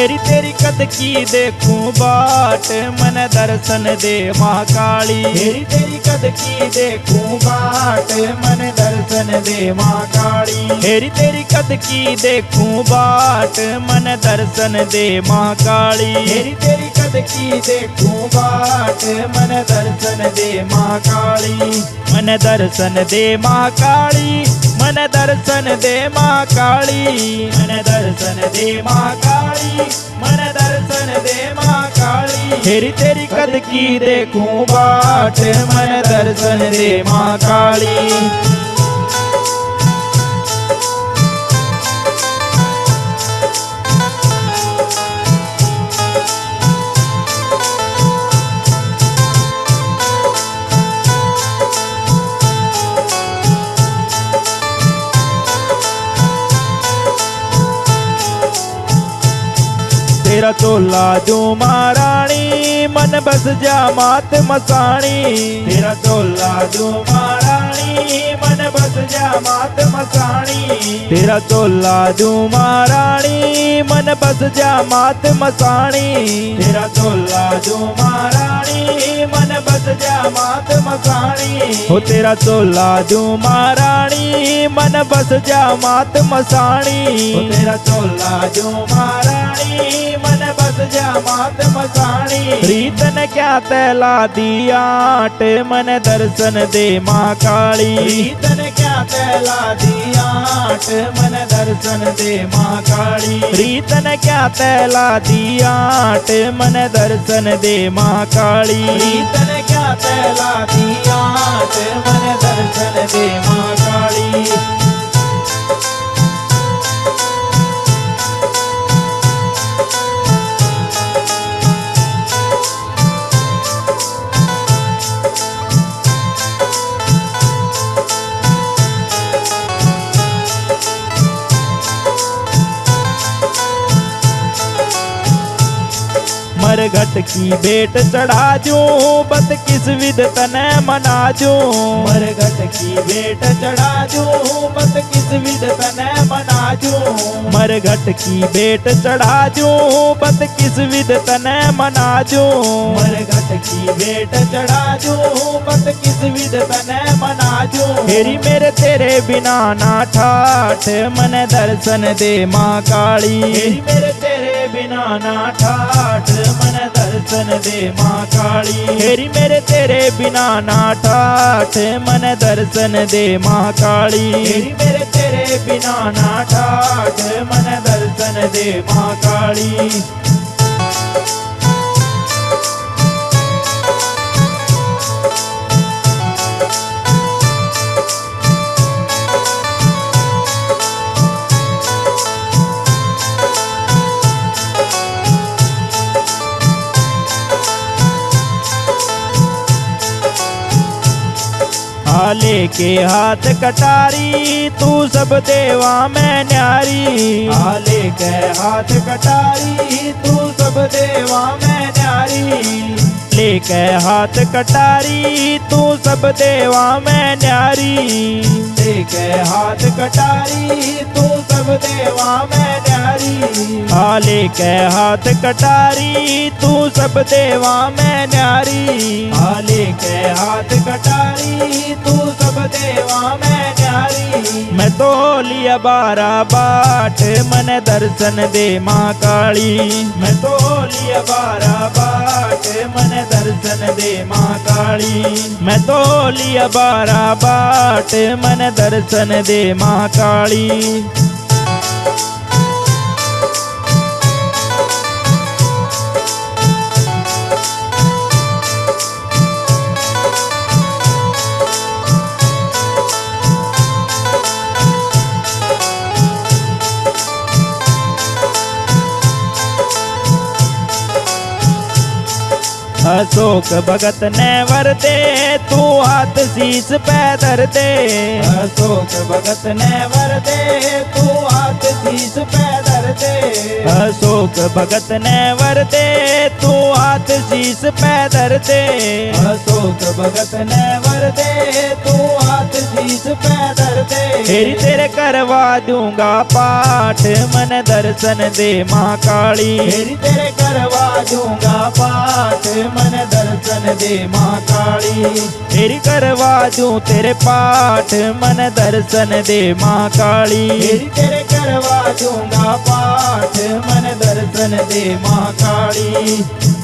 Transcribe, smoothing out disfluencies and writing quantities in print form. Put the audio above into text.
हेरी तेरी कद की देखूं बाट, मन दर्शन दे महाकाली। हेरी तेरी कद की देखूं बाट, मन दर्शन दे महाकाली। हेरी तेरी कद की देखूं बाट, मन दर्शन दे महाकाली। हेरी तेरी कद की देखूं बाट, मन दर्शन दे महाकाली। मन दर्शन दे महाकाली, मन दर्शन दे महाकाली। मन दर्शन दे महाकाली, मन दर्शन दे महाकाली। हेरी तेरी कद की देखूं बाट, मन दर्शन दे महाकाली। तेरा चोला जो महारानी, मन बस जा मात मसाणी। तेरा चोला जो महारानी, मन बस जा मात मसाणी। तेरा चोला जो महारानी, मन बस जा मात मसाणी। तेरा चोला जो महारानी, मन बस जा मात मसाणी। हो तेरा चोला जो महारानी, मन बस जा मात मसाणी। हो तेरा चोला जो महारानी, मन बस जा मात मसाणी। प्रीतन क्या तैला दियाट, मन दर्शन दे महाकाली। प्रीतन क्या तैला दियाट, मन दर्शन दे महाकाली। प्रीतन क्या तैला दियाट, मन दर्शन दे महाकाली। प्रीतन क्या तैला दियाट, मन दर्शन दे महाकाली। मरघट की भेंट चढ़ा जूं, बत किस विध तने मना जूं। मरघट की भेंट चढ़ा जूं, बत किस विध तने मना जूं। मरघट की भेंट चढ़ा जूं, बत किस विध तने मना जूं। मरघट की भेंट चढ़ा जूं, बत किस विध तने मना जूं। हेरी मेरे तेरे बिना ना ठाठ, मन दर्शन दे महाकाली। हेरी मेरे तेरे बिना ना ठाठ, मन दर्शन दे महाकाली। हेरी मेरे तेरे बिना ना ठाठ, मन दर्शन दे महाकाली। हेरी मेरे तेरे बिना ना ठाठ, मन दर्शन दे महाकाली। आले के हाथ कटारी, तू सब देवा में न्यारी। आले के हाथ कटारी, तू सब देवा में न्यारी। लेके हाथ कटारी, तू सब देवा में न्यारी। लेके हाथ कटारी, तू सब देवा में न्यारी। आले के हाथ कटारी, तू सब देवा में न्यारी। आले के हाथ कटारी, तू सब देवा में न्यारी। मैं तो लिया बारा बाट, मन दर्शन दे महाकाली। मैं तो लिया बारा बाट, मन दर्शन दे महाकाली। मैं तो लिया बारा बाट, मन दर्शन दे महाकाली। अशोक भगत ने वर दे, तू हाथ शीस पे धर दे। अशोक भगत ने वर दे, तू हाथ शीस पे धर धर दे। अशोक भगत ने वर दे तू हाथ शीस पे धर दे। अशोक भगत ने वर दे तू हाथ शीस पे धर दे। तेरी तेरे करवा दूंगा पाठ मन दर्शन दे माँ काली। तेरी तेरे करवा दूंगा पाठ मन दर्शन दे माँ काली। तेरी करवा दूं तेरे पाठ मन दर्शन दे माँ काली। तेरी तेरे करवा दूंगा पाठ मन दर्शन दे माँ काली।